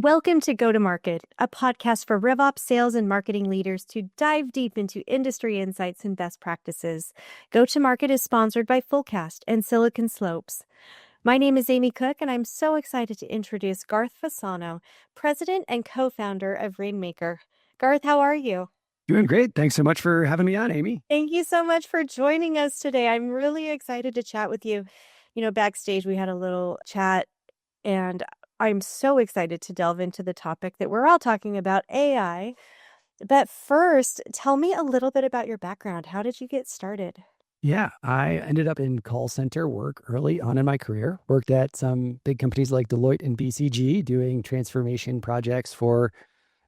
Welcome to Go to Market, a podcast for RevOps sales and marketing leaders to dive deep into industry insights and best practices. Go to Market is sponsored by Fullcast and Silicon Slopes. My name is Amy Cook, and I'm so excited to introduce Garth Fasano, president and co-founder of Rainmaker. Garth, how are you? Doing great. Thanks so much for having me on, Amy. Thank you so much for joining us today. I'm really excited to chat with you. Backstage we had a little chat, and I'm so excited to delve into the topic that we're all talking about, AI. But first, tell me a little bit about your background. How did you get started? Yeah, I ended up in call center work early on in my career. Worked at some big companies like Deloitte and BCG doing transformation projects for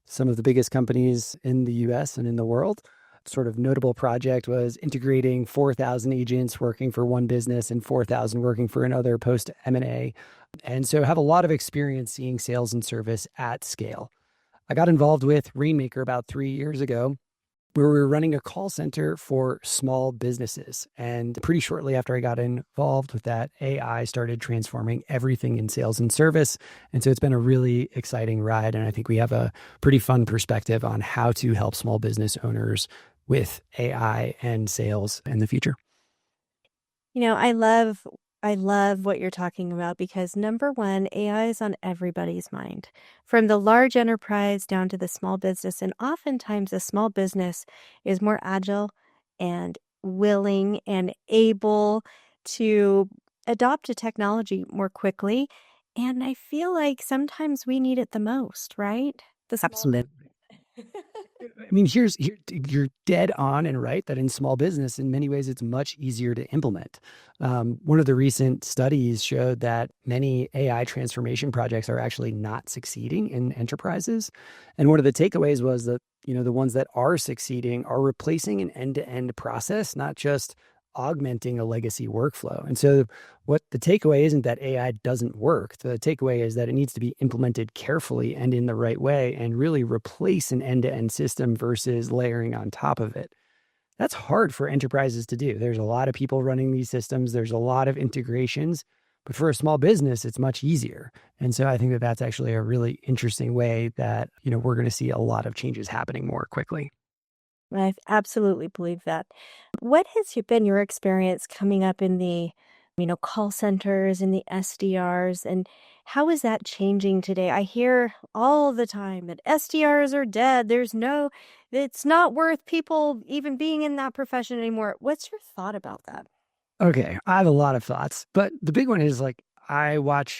some of the biggest companies in the US and in the world. Sort of notable project was integrating 4,000 agents working for one business and 4,000 working for another post M&A. And so have a lot of experience seeing sales and service at scale. I got involved with Rainmaker about 3 years ago, where we were running a call center for small businesses. And pretty shortly after I got involved with that, AI started transforming everything in sales and service. And so it's been a really exciting ride. And I think we have a pretty fun perspective on how to help small business owners with AI and sales in the future. I love what you're talking about because number one, AI is on everybody's mind, from the large enterprise down to the small business. And oftentimes the small business is more agile and willing and able to adopt a technology more quickly. And I feel like sometimes we need it the most, right? The small Absolutely. I mean, you're dead on and right that in small business, in many ways, it's much easier to implement. One of the recent studies showed that many AI transformation projects are actually not succeeding in enterprises. And one of the takeaways was that, the ones that are succeeding are replacing an end-to-end process, not just augmenting a legacy workflow. And so what the takeaway isn't that AI doesn't work. The takeaway is that it needs to be implemented carefully and in the right way and really replace an end-to-end system versus layering on top of it. That's hard for enterprises to do. There's a lot of people running these systems. There's a lot of integrations, but for a small business, it's much easier. And so I think that that's actually a really interesting way that, we're going to see a lot of changes happening more quickly. I absolutely believe that. What has been your experience coming up in the, call centers and the SDRs, and how is that changing today? I hear all the time that SDRs are dead. It's not worth people even being in that profession anymore. What's your thought about that? Okay, I have a lot of thoughts, but the big one is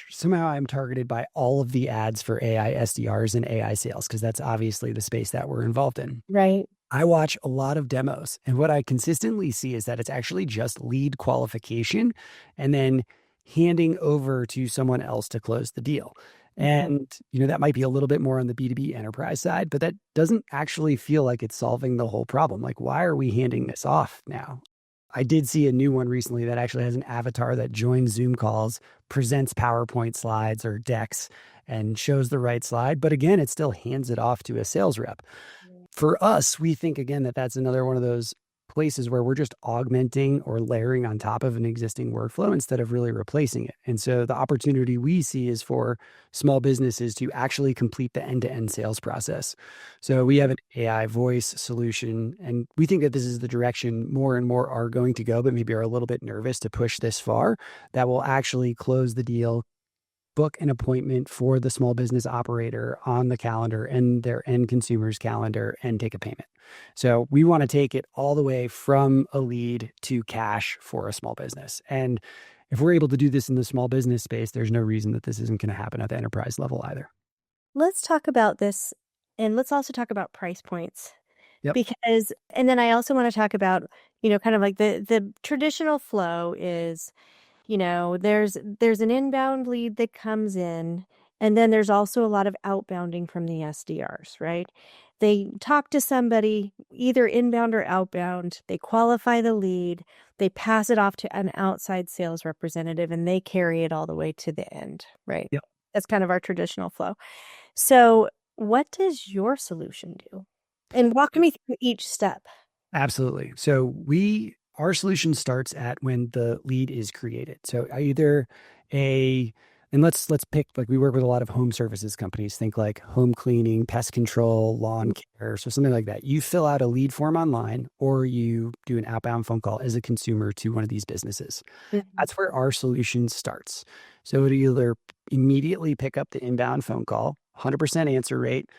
somehow I'm targeted by all of the ads for AI SDRs and AI sales, because that's obviously the space that we're involved in. Right. I watch a lot of demos, and what I consistently see is that it's actually just lead qualification and then handing over to someone else to close the deal. And, that might be a little bit more on the B2B enterprise side, but that doesn't actually feel like it's solving the whole problem. Like, why are we handing this off now? I did see a new one recently that actually has an avatar that joins Zoom calls, presents PowerPoint slides or decks, and shows the right slide. But again, it still hands it off to a sales rep. For us, we think, again, that that's another one of those places where we're just augmenting or layering on top of an existing workflow instead of really replacing it. And so the opportunity we see is for small businesses to actually complete the end-to-end sales process. So we have an AI voice solution, and we think that this is the direction more and more are going to go, but maybe are a little bit nervous to push this far, that will actually close the deal, book an appointment for the small business operator on the calendar and their end consumer's calendar and take a payment. So we want to take it all the way from a lead to cash for a small business. And if we're able to do this in the small business space, there's no reason that this isn't going to happen at the enterprise level either. Let's talk about this, and let's also talk about price points. Yep. And then I also want to talk about, kind of like the traditional flow is, there's an inbound lead that comes in, and then there's also a lot of outbounding from the SDRs, right? They talk to somebody, either inbound or outbound, they qualify the lead, they pass it off to an outside sales representative, and they carry it all the way to the end, right? Yep. That's kind of our traditional flow. So what does your solution do? And walk me through each step. Absolutely. So our solution starts at when the lead is created. So either an And let's pick, like, we work with a lot of home services companies. Think like home cleaning, pest control, lawn care, so something like that. You fill out a lead form online, or you do an outbound phone call as a consumer to one of these businesses. Mhm. That's where our solution starts. So it either immediately pick up the inbound phone call, 100% answer rate,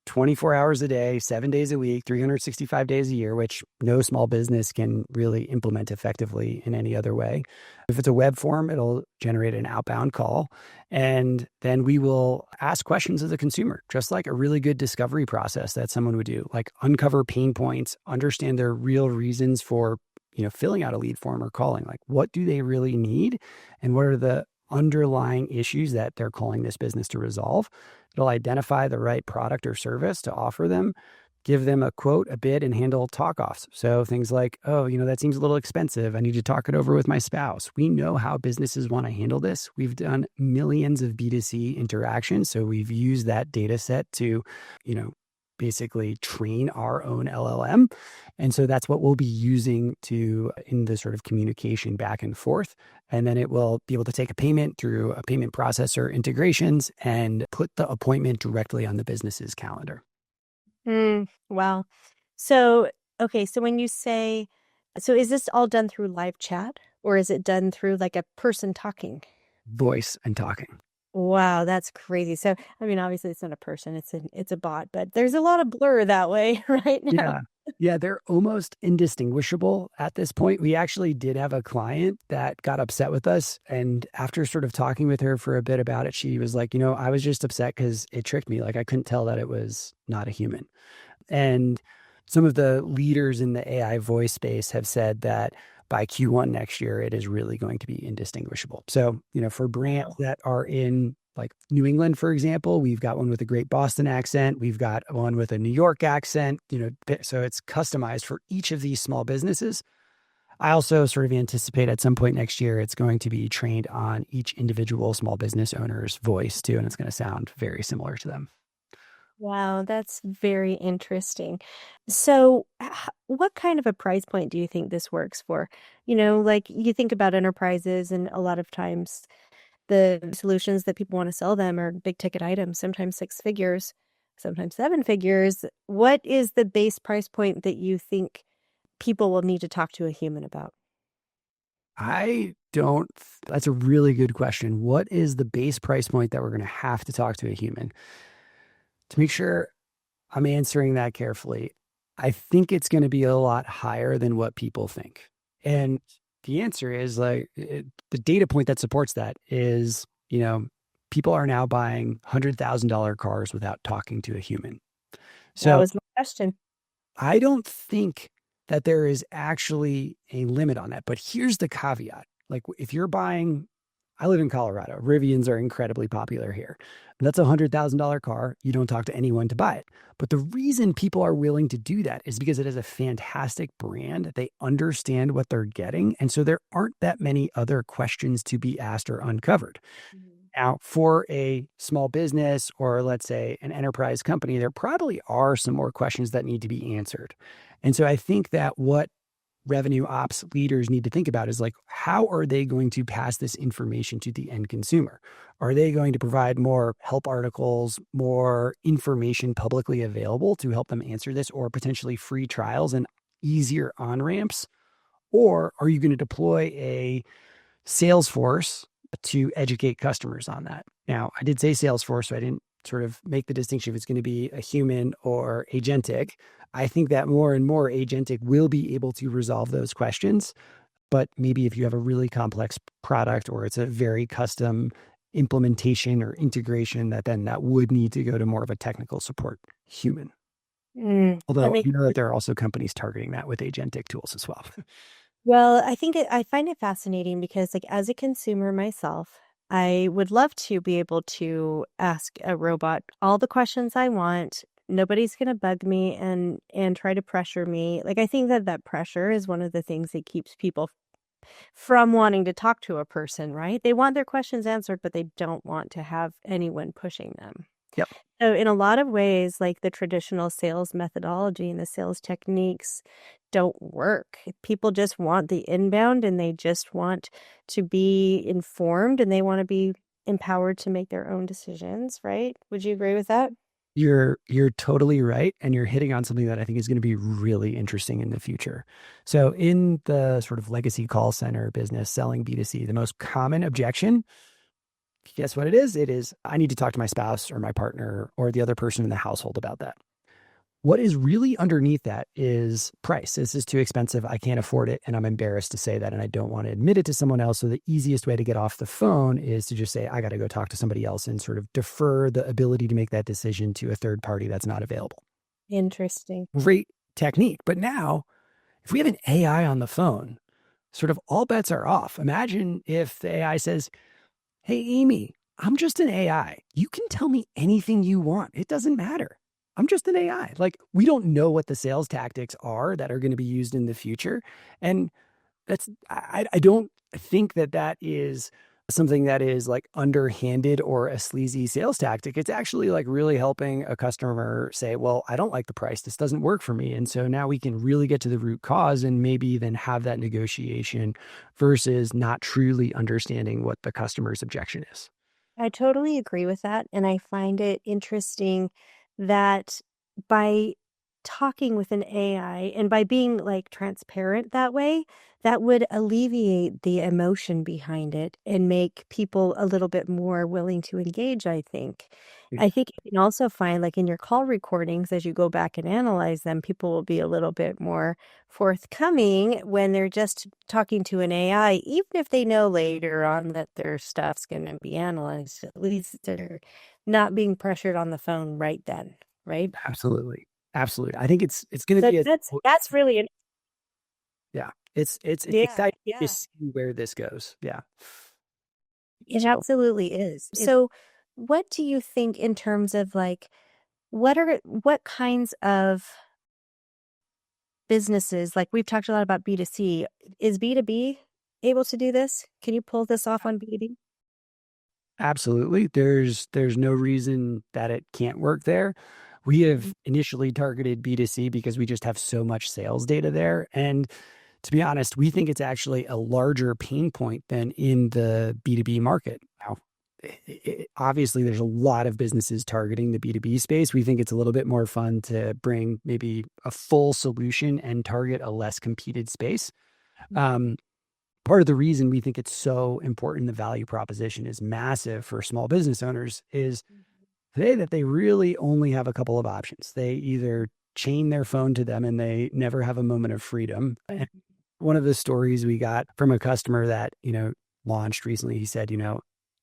24 hours a day, 7 days a week, 365 days a year, which no small business can really implement effectively in any other way. If it's a web form, it'll generate an outbound call. And then we will ask questions of the consumer, just like a really good discovery process that someone would do, like uncover pain points, understand their real reasons for, filling out a lead form or calling. Like, what do they really need? And what are the underlying issues that they're calling this business to resolve? It'll identify the right product or service to offer them, give them a quote, a bid, and handle talk offs. So things like, oh, that seems a little expensive. I need to talk it over with my spouse. We know how businesses want to handle this. We've done millions of B2C interactions. So we've used that data set to, you know, basically train our own LLM. And so that's what we'll be using to in the sort of communication back and forth. And then it will be able to take a payment through a payment processor integrations and put the appointment directly on the business's calendar. Wow. So, okay, so when you say, so is this all done through live chat or is it done through like a person talking? Voice and talking. Wow, that's crazy. So, I mean, obviously it's not a person, it's a bot, but there's a lot of blur that way right now. Yeah. Yeah, they're almost indistinguishable at this point. We actually did have a client that got upset with us. And after sort of talking with her for a bit about it, she was like, I was just upset because it tricked me. Like, I couldn't tell that it was not a human. And some of the leaders in the AI voice space have said that by Q1 next year, it is really going to be indistinguishable. So, for brands Wow. that are in like New England, for example, we've got one with a great Boston accent. We've got one with a New York accent, so it's customized for each of these small businesses. I also sort of anticipate at some point next year, it's going to be trained on each individual small business owner's voice too, and it's going to sound very similar to them. Wow, that's very interesting. So, what kind of a price point do you think this works for? Like you think about enterprises, and a lot of times the solutions that people want to sell them are big ticket items, sometimes six figures, sometimes seven figures. What is the base price point that you think people will need to talk to a human about? I don't, that's a really good question. What is the base price point that we're going to have to talk to a human? To make sure I'm answering that carefully, I think it's going to be a lot higher than what people think. And the answer is like the data point that supports that is, people are now buying $100,000 cars without talking to a human. That So was my question. I don't think that there is actually a limit on that. But here's the caveat. Like if you're buying, I live in Colorado. Rivians are incredibly popular here. That's a $100,000 car. You don't talk to anyone to buy it. But the reason people are willing to do that is because it is a fantastic brand. They understand what they're getting. And so there aren't that many other questions to be asked or uncovered. Mhm. Now, for a small business or let's say an enterprise company, there probably are some more questions that need to be answered. And so I think that what revenue ops leaders need to think about is like, how are they going to pass this information to the end consumer? Are they going to provide more help articles, more information publicly available to help them answer this, or potentially free trials and easier on ramps? Or are you going to deploy a Salesforce to educate customers on that? Now, I did say Salesforce, so I didn't sort of make the distinction if it's going to be a human or agentic. I think that more and more agentic will be able to resolve those questions. But maybe if you have a really complex product or it's a very custom implementation or integration, that would need to go to more of a technical support human. That Although makes you know that there are also companies targeting that with agentic tools as well. Well, I find it fascinating because, like, as a consumer myself, I would love to be able to ask a robot all the questions I want. Nobody's gonna bug me and try to pressure me. Like, I think that that pressure is one of the things that keeps people from wanting to talk to a person, right? They want their questions answered, but they don't want to have anyone pushing them. Yep. So in a lot of ways, like the traditional sales methodology and the sales techniques don't work. People just want the inbound and they just want to be informed and they want to be empowered to make their own decisions, right? Would you agree with that? You're totally right, and you're hitting on something that I think is going to be really interesting in the future. So in the sort of legacy call center business selling B2C, the most common objection, guess what it is? It is I need to talk to my spouse or my partner or the other person in the household about that. What is really underneath that is price. This is too expensive. I can't afford it. And I'm embarrassed to say that. And I don't want to admit it to someone else. So the easiest way to get off the phone is to just say, I got to go talk to somebody else and sort of defer the ability to make that decision to a third party that's not available. Interesting. Great technique. But now, if we have an AI on the phone, sort of all bets are off. Imagine if the AI says, Hey, Amy, I'm just an AI. You can tell me anything you want. It doesn't matter. I'm just an AI. Like, we don't know what the sales tactics are that are going to be used in the future. And I don't think that that is something that is like underhanded or a sleazy sales tactic. It's actually like really helping a customer say, well, I don't like the price. This doesn't work for me. And so now we can really get to the root cause and maybe then have that negotiation versus not truly understanding what the customer's objection is. I totally agree with that. And I find it interesting that by talking with an AI and by being like transparent that way, that would alleviate the emotion behind it and make people a little bit more willing to engage, I think. I think you can also find, like in your call recordings, as you go back and analyze them, people will be a little bit more forthcoming when they're just talking to an AI, even if they know later on that their stuff's going to be analyzed. At least they're not being pressured on the phone right then, right? Absolutely. Absolutely. I think it's going to So be a that's really an yeah. It's yeah, exciting to yeah. see where this goes. Yeah. It So absolutely is. So what do you think in terms of like what kinds of businesses, like we've talked a lot about B2C, is B2B able to do this? Can you pull this off on B2B? absolutely. There's no reason that it can't work there. We have Mhm. initially targeted B2C because we just have so much sales data there. And to be honest, we think it's actually a larger pain point than in the B2B market. Now, obviously, there's a lot of businesses targeting the B2B space. We think it's a little bit more fun to bring maybe a full solution and target a less competed space. Um, Part of the reason we think it's so important, the value proposition is massive for small business owners, is today that they really only have a couple of options. They either chain their phone to them and they never have a moment of freedom. And one of the stories we got from a customer that, launched recently, he said,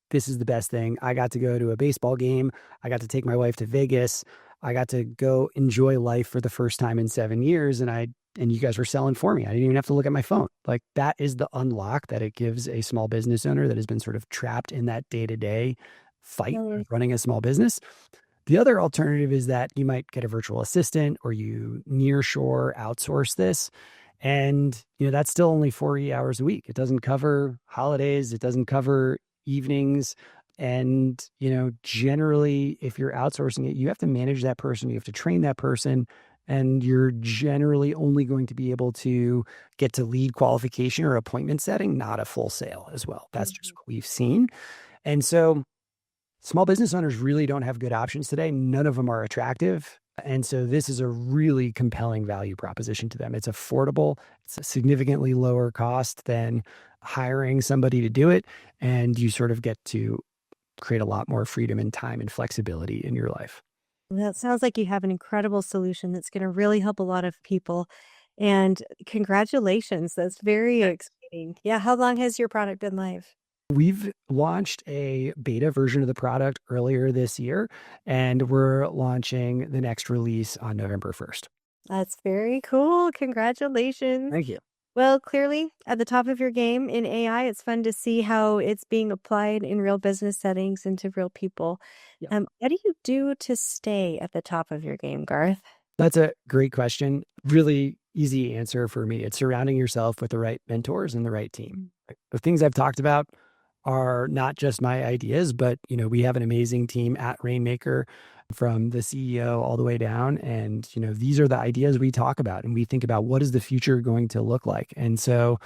this is the best thing. I got to go to a baseball game. I got to take my wife to Vegas. I got to go enjoy life for the first time in 7 years. And you guys were selling for me. I didn't even have to look at my phone. Like, that is the unlock that it gives a small business owner that has been sort of trapped in that day-to-day fight Mhm. of running a small business. The other alternative is that you might get a virtual assistant or you nearshore outsource this. And, that's still only 40 hours a week. It doesn't cover holidays. It doesn't cover evenings. And, generally, if you're outsourcing it, you have to manage that person. You have to train that person. And you're generally only going to be able to get to lead qualification or appointment setting, not a full sale as well. That's just Mhm. what we've seen. And so small business owners really don't have good options today. None of them are attractive. And so this is a really compelling value proposition to them. It's affordable, it's a significantly lower cost than hiring somebody to do it. And you sort of get to create a lot more freedom and time and flexibility in your life. That sounds like you have an incredible solution that's going to really help a lot of people. And congratulations. That's very exciting. Yeah. How long has your product been live? We've launched a beta version of the product earlier this year, and we're launching the next release on November 1st. That's very cool. Congratulations. Thank you. Well, clearly at the top of your game in AI, it's fun to see how it's being applied in real business settings and to real people. What do you do to stay at the top of your game, Garth? That's a great question. Really easy answer for me. It's surrounding yourself with the right mentors and the right team. Like, the things I've talked about are not just my ideas, but we have an amazing team at Rainmaker from the CEO all the way down. And these are the ideas we talk about and we think about what is the future going to look like. And so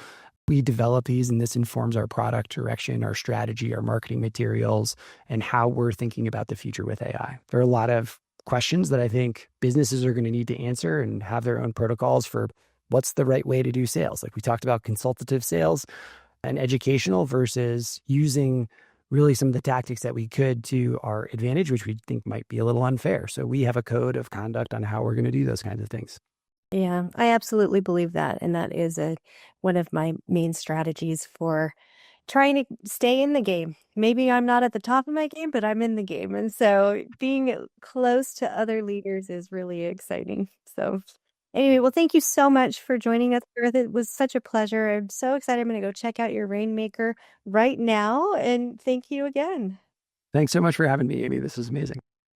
we develop these, and this informs our product direction, our strategy, our marketing materials, and how we're thinking about the future with AI. There are a lot of questions that I think businesses are going to need to answer and have their own protocols for what's the right way to do sales. Like we talked about consultative sales and educational versus using really some of the tactics that we could to our advantage, which we think might be a little unfair. So we have a code of conduct on how we're going to do those kinds of things. Yeah, I absolutely believe that, and that is one of my main strategies for trying to stay in the game. Maybe I'm not at the top of my game, but I'm in the game, and so being close to other leaders is really exciting. So, anyway, well, thank you so much for joining us, Garth. It was such a pleasure. I'm so excited. I'm gonna go check out your Rainmaker right now, and thank you again. Thanks so much for having me, Amy. This was amazing.